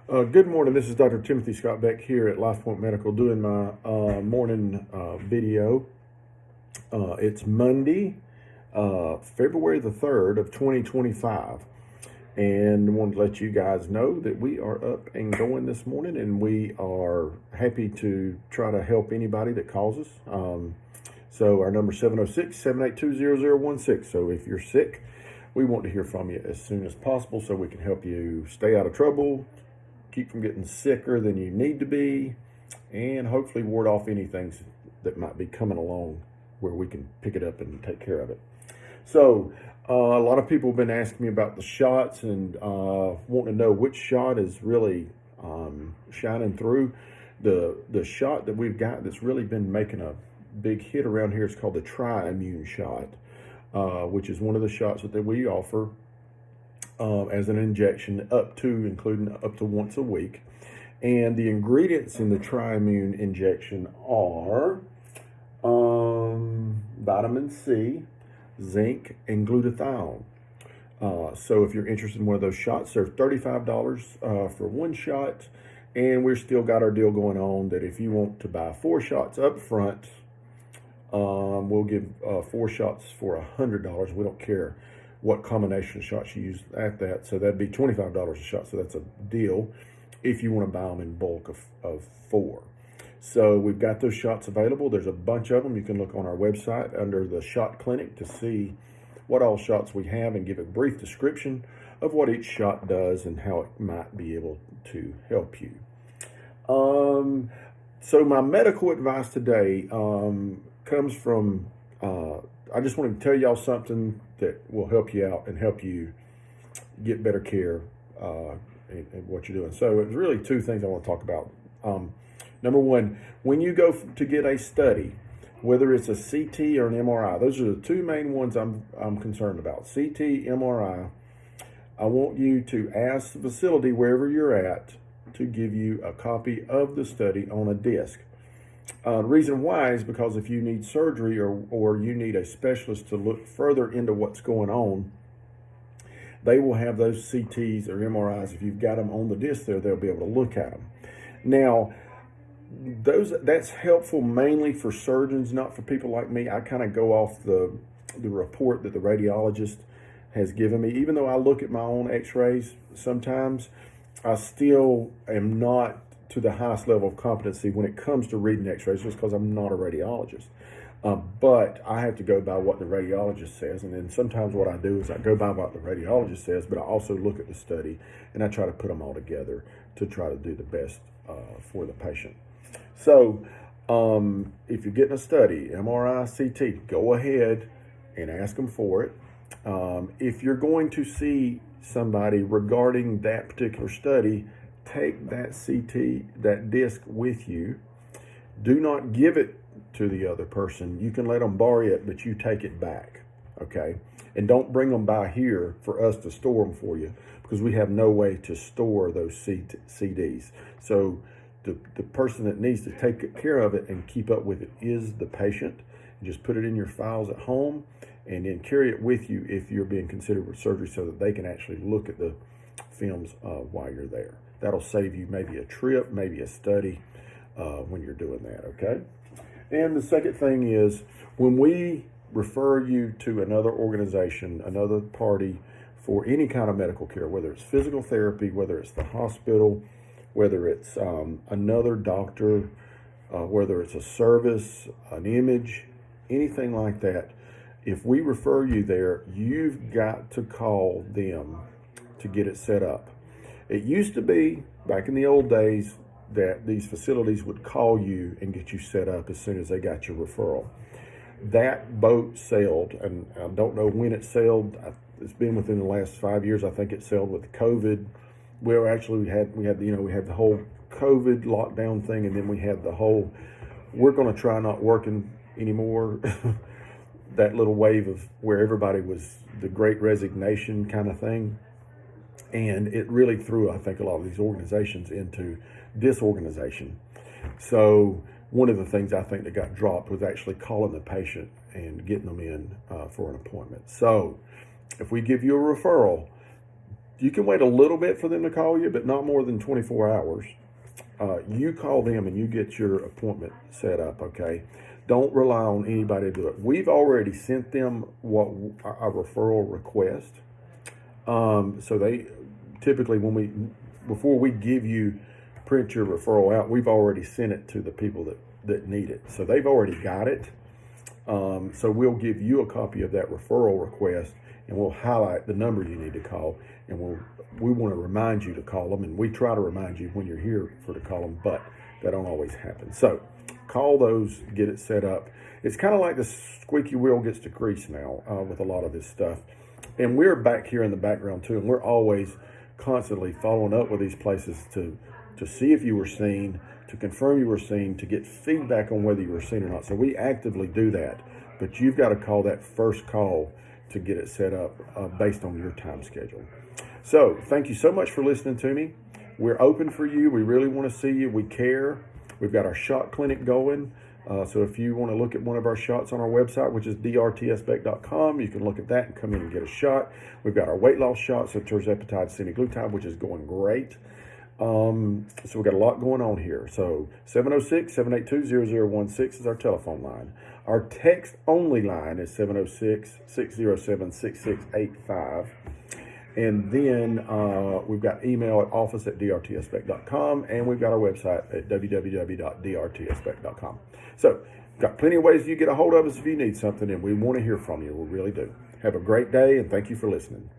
Good morning. This is Dr. Timothy Scott Beck here at LifePoint Medical doing my morning video. It's Monday, February the 3rd of 2025. And I want to let you guys know that we are up and going this morning, and we are happy to try to help anybody that calls us. So our number is 706-782-0016. So if you're sick, we want to hear from you as soon as possible so we can help you stay out of trouble, keep from getting sicker than you need to be, and hopefully ward off anything that might be coming along where we can pick it up and take care of it. So a lot of people have been asking me about the shots and wanting to know which shot is really shining through. The shot that we've got that's really been making a big hit around here is called the Tri-Immune shot, which is one of the shots that we offer as an injection including up to once a week. And the ingredients in the Tri-Immune injection are vitamin C, zinc, and glutathione. So if you're interested in one of those shots, they're $35 for one shot. And we're still got our deal going on that if you want to buy 4 shots up front, we'll give 4 shots for $100. We don't care what combination of shots you use at that. So that'd be $25 a shot. So that's a deal if you want to buy them in bulk of 4. So we've got those shots available. There's a bunch of them. You can look on our website under the shot clinic to see what all shots we have and give a brief description of what each shot does and how it might be able to help you. So my medical advice today comes from, I just want to tell y'all something that will help you out and help you get better care in what you're doing. So it's really 2 things I want to talk about. Number one, when you go to get a study, whether it's a CT or an MRI, those are the 2 main ones I'm concerned about. CT, MRI. I want you to ask the facility wherever you're at to give you a copy of the study on a disc. The reason why is because if you need surgery or you need a specialist to look further into what's going on, they will have those CTs or MRIs. If you've got them on the disc there, they'll be able to look at them. Now, that's helpful mainly for surgeons, not for people like me. I kind of go off the report that the radiologist has given me. Even though I look at my own x-rays sometimes, I still am not to the highest level of competency when it comes to reading x-rays, just because I'm not a radiologist. But I have to go by what the radiologist says. And then sometimes what I do is I go by what the radiologist says, but I also look at the study and I try to put them all together to try to do the best for the patient. So if you're getting a study, MRI, CT, go ahead and ask them for it. If you're going to see somebody regarding that particular study, take that CT, that disc with you. Do not give it to the other person. You can let them borrow it, but you take it back, okay? And don't bring them by here for us to store them for you, because we have no way to store those CDs. So the person that needs to take care of it and keep up with it is the patient. Just put it in your files at home and then carry it with you if you're being considered for surgery so that they can actually look at the films while you're there. That'll save you maybe a trip, maybe a study when you're doing that, okay? And the second thing is, when we refer you to another organization, another party for any kind of medical care, whether it's physical therapy, whether it's the hospital, whether it's another doctor, whether it's a service, an image, anything like that, if we refer you there, you've got to call them to get it set up. It used to be, back in the old days, that these facilities would call you and get you set up as soon as they got your referral. That boat sailed, and I don't know when it sailed. It's been within the last 5 years. I think it sailed with COVID. Well, actually, we had the whole COVID lockdown thing, and then we had the whole we're going to try not working anymore. That little wave of where everybody was the Great Resignation kind of thing. And it really threw, I think, a lot of these organizations into disorganization. So one of the things I think that got dropped was actually calling the patient and getting them in for an appointment. So if we give you a referral, You can wait a little bit for them to call you, but not more than 24 hours. You call them and you get your appointment set up, okay? Don't rely on anybody to do it. We've already sent them what a referral request. So they typically, before we give you, print your referral out, we've already sent it to the people that need it. So they've already got it. So we'll give you a copy of that referral request, and we'll highlight the number you need to call, and we want to remind you to call them, and we try to remind you when you're here to call them, but that don't always happen. So call those, get it set up. It's kind of like the squeaky wheel gets to grease now with a lot of this stuff. And we're back here in the background too, and we're always constantly following up with these places to see if you were seen, to confirm you were seen, to get feedback on whether you were seen or not. So we actively do that, but you've got to call that first call to get it set up based on your time schedule. So thank you so much for listening to me. We're open for you. We really want to see you. We care. We've got our shot clinic going. So if you want to look at one of our shots on our website, which is drtsbeck.com, you can look at that and come in and get a shot. We've got our weight loss shot, so tirzepatide semaglutide, which is going great. So we've got a lot going on here. So 706-782-0016 is our telephone line. Our text-only line is 706-607-6685. And then we've got email at office@drtsbeck.com, and we've got our website at www.drtsbeck.com. So got plenty of ways you get a hold of us if you need something, and we want to hear from you. We really do. Have a great day, and thank you for listening.